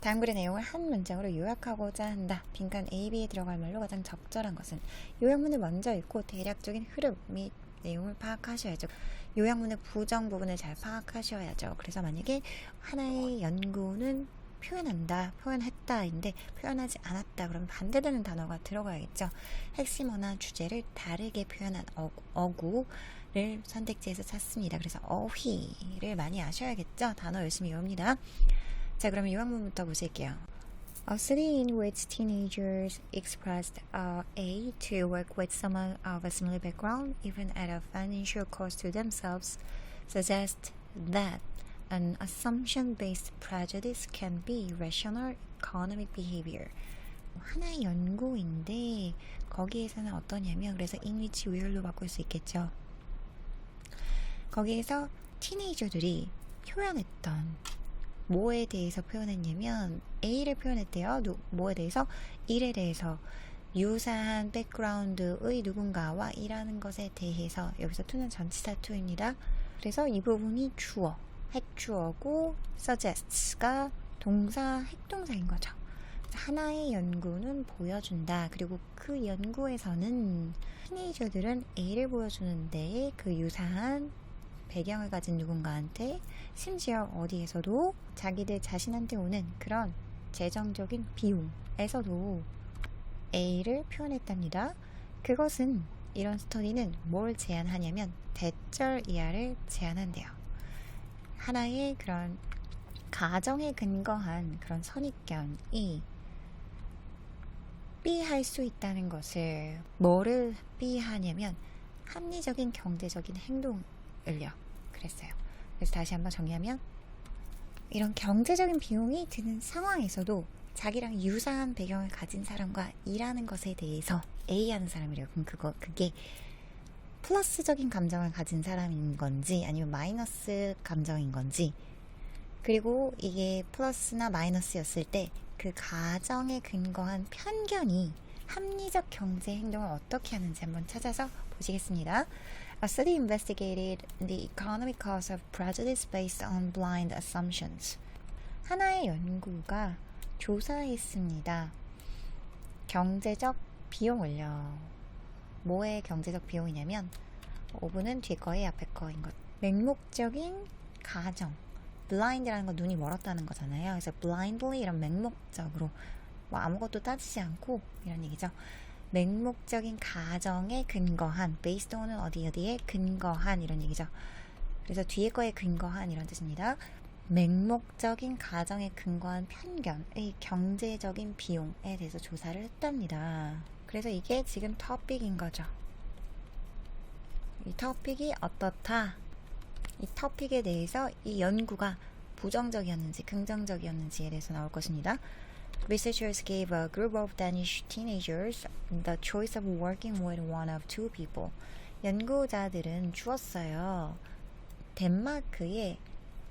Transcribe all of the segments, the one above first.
다음 글의 내용을 한 문장으로 요약하고자 한다. 빈칸 A, B에 들어갈 말로 가장 적절한 것은 요약문을 먼저 읽고 대략적인 흐름 및 내용을 파악하셔야죠. 요약문의 부정 부분을 잘 파악하셔야죠. 그래서 만약에 하나의 연구는 표현한다, 표현했다인데 표현하지 않았다 그러면 반대되는 단어가 들어가야겠죠. 핵심어나 주제를 다르게 표현한 어구를 선택지에서 찾습니다. 그래서 어휘를 많이 아셔야겠죠. 단어 열심히 외웁니다. 자, 그러면 요약문부터 보실게요. A city in which teenagers expressed a to work with someone of a similar background, even at a financial cost to themselves, suggests that an assumption-based prejudice can be rational economic behavior. 하나의 연구인데 거기에서는 어떠냐면 그래서 in which where로 바꿀 수 있겠죠. 거기에서 티네이저들이 표현했던 뭐에 대해서 표현했냐면 A를 표현했대요. 뭐에 대해서? 일에 대해서 유사한 백그라운드의 누군가와 일하는 것에 대해서 여기서 to는 전치사 to입니다. 그래서 이 부분이 주어, 핵주어고 suggests가 동사, 핵동사인 거죠. 하나의 연구는 보여준다. 그리고 그 연구에서는 티네이저들은 A를 보여주는데 그 유사한 배경을 가진 누군가한테 심지어 어디에서도 자기들 자신한테 오는 그런 재정적인 비용에서도 A를 표현했답니다. 그것은 이런 스터디는 뭘 제안하냐면 대절 이하를 제안한대요. 하나의 그런 가정에 근거한 그런 선입견이 B할 수 있다는 것을 뭐를 B하냐면 합리적인 경제적인 행동을요. 그랬어요. 그래서 다시 한번 정리하면 이런 경제적인 비용이 드는 상황에서도 자기랑 유사한 배경을 가진 사람과 일하는 것에 대해서 A하는 사람이래요. 그럼 그게 플러스적인 감정을 가진 사람인 건지 아니면 마이너스 감정인 건지, 그리고 이게 플러스나 마이너스였을 때 그 가정에 근거한 편견이 합리적 경제 행동을 어떻게 하는지 한번 찾아서 보시겠습니다. A study investigated the economic cause of prejudice based on blind assumptions. 하나의 연구가 조사했습니다. 경제적 비용을요. 뭐의 경제적 비용이냐면 5분은 뒤 거에 앞에 거인 것. 맹목적인 가정. blind라는 건 눈이 멀었다는 거잖아요. 그래서 blindly 이런 맹목적으로 뭐 아무것도 따지지 않고 이런 얘기죠. 맹목적인 가정에 근거한, based on은 어디에 근거한 이런 얘기죠. 그래서 뒤에 거에 근거한 이런 뜻입니다. 맹목적인 가정에 근거한 편견의 경제적인 비용에 대해서 조사를 했답니다. 그래서 이게 지금 토픽인 거죠. 이 토픽이 어떻다? 이 토픽에 대해서 이 연구가 부정적이었는지 긍정적이었는지에 대해서 나올 것입니다. Researchers gave a group of Danish teenagers the choice of working with one of two people. 연구자들은 주었어요. 덴마크의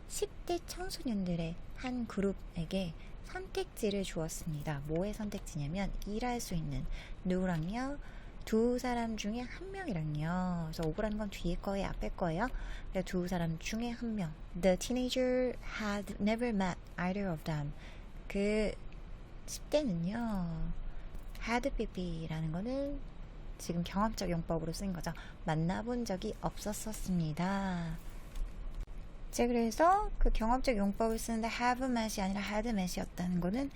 10대 청소년들의 한 그룹에게 선택지를 주었습니다. 뭐의 선택지냐면 일할 수 있는 누구랑요? 두 사람 중에 한 명이랑요. 그래서 오브라는 건 뒤에 거에 앞에 거예요. 두 사람 중에 한 명. The teenager had never met either of them. 그 10대는요. had pp라는 거는 지금 경험적 용법으로 쓴 거죠. 만나본 적이 없었습니다. 자, 그래서 그 경험적 용법을 쓰는데 have met이 아니라 had met이었다는 거는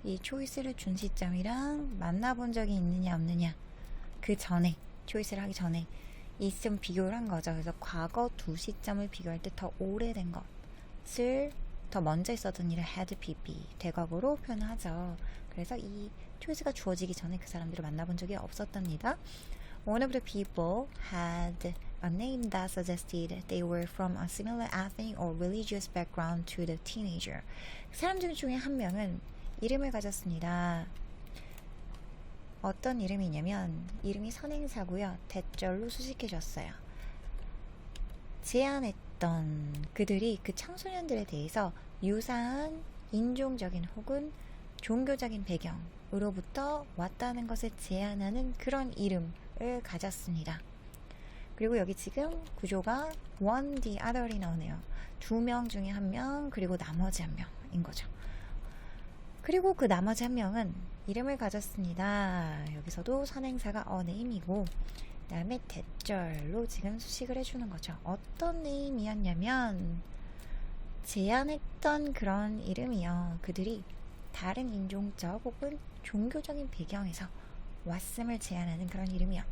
이 초이스를 준 시점이랑 만나본 적이 있느냐 없느냐 그 전에, 초이스를 하기 전에 이쯤 비교를 한 거죠. 그래서 과거 두 시점을 비교할 때 더 오래된 것을 더 먼저 있었던 일을 had pp 대과거로 표현하죠. 그래서 이 초이스가 주어지기 전에 그 사람들을 만나본 적이 없었답니다. One of the people had a name that suggested they were from a similar ethnic or religious background to the teenager. 사람들 중에 한 명은 이름을 가졌습니다. 어떤 이름이냐면 이름이 선행사고요. 대절로 수식해줬어요. 제안했던 그들이 그 청소년들에 대해서 유사한 인종적인 혹은 종교적인 배경으로부터 왔다는 것을 제안하는 그런 이름을 가졌습니다. 그리고 여기 지금 구조가 one, the other이 나오네요. 두 명 중에 한 명, 그리고 나머지 한 명인 거죠. 그리고 그 나머지 한 명은 이름을 가졌습니다. 여기서도 선행사가 a name이고 그 다음에 대절로 지금 수식을 해주는 거죠. 어떤 name이었냐면 제안했던 그런 이름이요. 그들이 다른 인종적 혹은 종교적인 배경에서 왔음을 제안하는 그런 이름이요.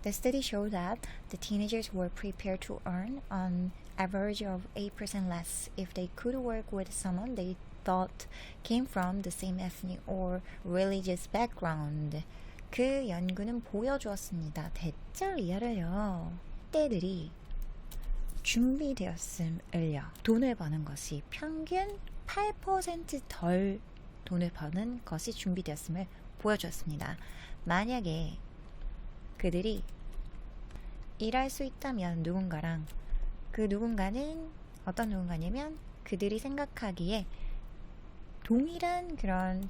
The study showed that the teenagers were prepared to earn an average of 8% less if they could work with someone they thought came from the same ethnic or religious background. 그 연구는 보여주었습니다. 대절 이하를요. 때들이 준비되었음을요. 돈을 버는 것이 평균 8% 덜 돈을 버는 것이 준비되었음을 보여주었습니다. 만약에 그들이 일할 수 있다면 누군가랑 그 누군가는 어떤 누군가냐면 그들이 생각하기에 동일한 그런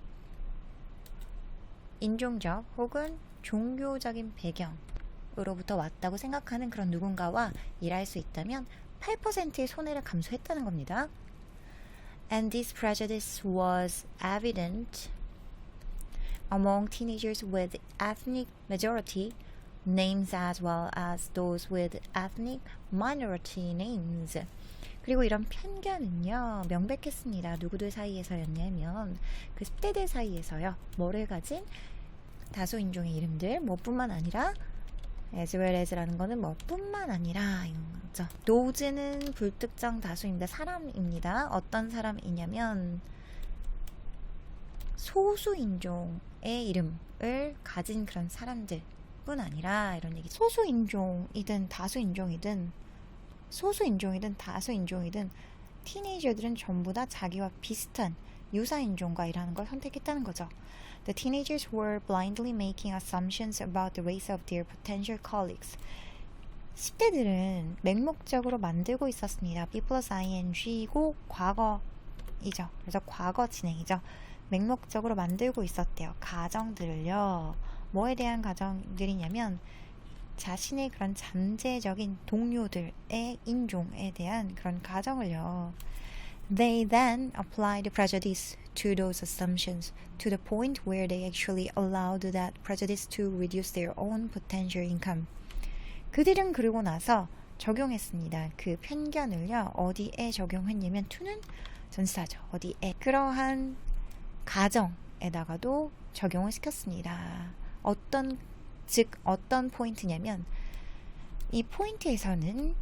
인종적 혹은 종교적인 배경으로부터 왔다고 생각하는 그런 누군가와 일할 수 있다면 8%의 손해를 감수했다는 겁니다. And this prejudice was evident among teenagers with ethnic majority names as well as those with ethnic minority names. 그리고 이런 편견은요 명백했습니다. 누구들 사이에서였냐면 그 10대들 사이에서요. 뭐를 가진 다수인종의 이름들 뭐뿐만 아니라 as well as라는 거는 뭐뿐만 아니라 이런 거죠. those는 불특정 다수입니다. 사람입니다. 어떤 사람이냐면 소수인종의 이름을 가진 그런 사람들 뿐 아니라 이런 얘기. 소수인종이든 다수인종이든 티네이저들은 전부 다 자기와 비슷한 유사인종과 일하는 걸 선택했다는 거죠. The teenagers were blindly making assumptions about the race of their potential colleagues. 10대들은 맹목적으로 만들고 있었습니다. B plus ing고 과거이죠. 그래서 과거 진행이죠. 맹목적으로 만들고 있었대요. 가정들을요. 뭐에 대한 가정들이냐면 자신의 그런 잠재적인 동료들의 인종에 대한 그런 가정을요. They then applied prejudice to those assumptions to the point where they actually allowed that prejudice to reduce their own potential income. 그들은 그러고 나서 적용했습니다. 그 편견을요. 어디에 적용했냐면 to는 전치사죠. 어디에. 그러한 가정에다가도 적용을 시켰습니다. 어떤 포인트냐면 이 포인트에서는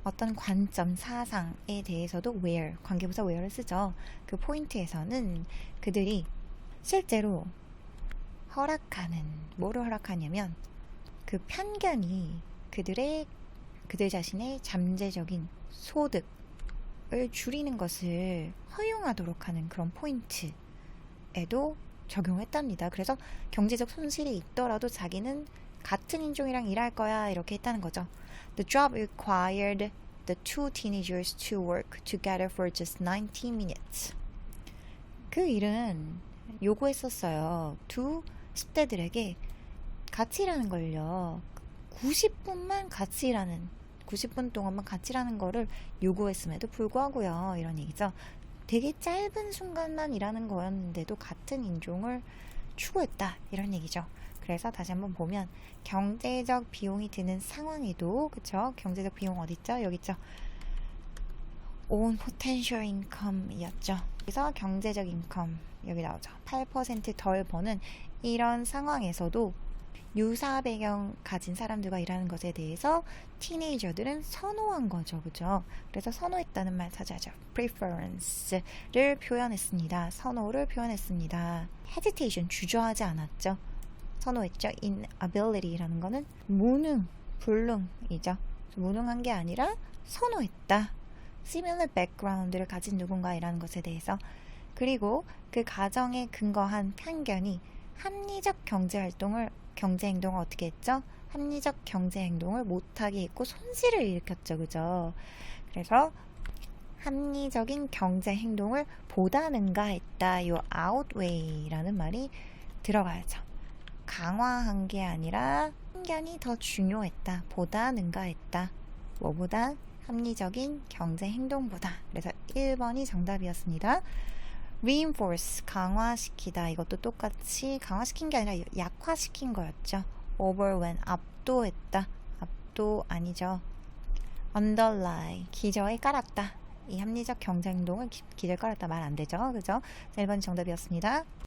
어떤 관점, 사상에 대해서도 where, 관계부사 where를 쓰죠. 그 포인트에서는 그들이 실제로 뭐를 허락하냐면 그 편견이 그들 자신의 잠재적인 소득을 줄이는 것을 허용하도록 하는 그런 포인트에도 적용했답니다. 그래서 경제적 손실이 있더라도 자기는 같은 인종이랑 일할 거야 이렇게 했다는 거죠. The job required the two teenagers to work together for just 90 minutes. 그 일은 요구했었어요. 두 10대들에게 같이 일하는 걸요. 90분 동안만 같이 일하는 거를 요구했음에도 불구하고요. 이런 얘기죠. 되게 짧은 순간만 일하는 거였는데도 같은 인종을 추구했다 이런 얘기죠. 그래서 다시 한번 보면 경제적 비용이 드는 상황에도 그쵸? 경제적 비용 어디 있죠? 여기 있죠. own potential income이었죠. 그래서 경제적 인컴 여기 나오죠. 8% 덜 버는 이런 상황에서도 유사 배경 가진 사람들과 일하는 것에 대해서 티네이저들은 선호한 거죠. 그죠? 그래서 선호했다는 말 차지하죠. preference를 표현했습니다. 선호를 표현했습니다. hesitation, 주저하지 않았죠. 선호했죠. inability라는 거는 불능이죠. 무능한 게 아니라 선호했다. similar background를 가진 누군가이라는 것에 대해서. 그리고 그 가정에 근거한 편견이 합리적 경제 행동을 어떻게 했죠? 합리적 경제 행동을 못하게 했고 손실을 일으켰죠. 그죠? 그래서 합리적인 경제 행동을 보다 능가했다. 요 outweigh라는 말이 들어가야죠. 강화한 게 아니라 편견이 더 중요했다. 보다 능가했다. 뭐보다? 합리적인 경제 행동보다. 그래서 1번이 정답이었습니다. reinforce, 강화시키다. 이것도 똑같이 강화시킨 게 아니라 약화시킨 거였죠. overwhelm, 압도했다. 압도 아니죠. underlie, 기저에 깔았다. 이 합리적 경제 행동을 기저에 깔았다 말 안 되죠. 그죠? 1번이 정답이었습니다.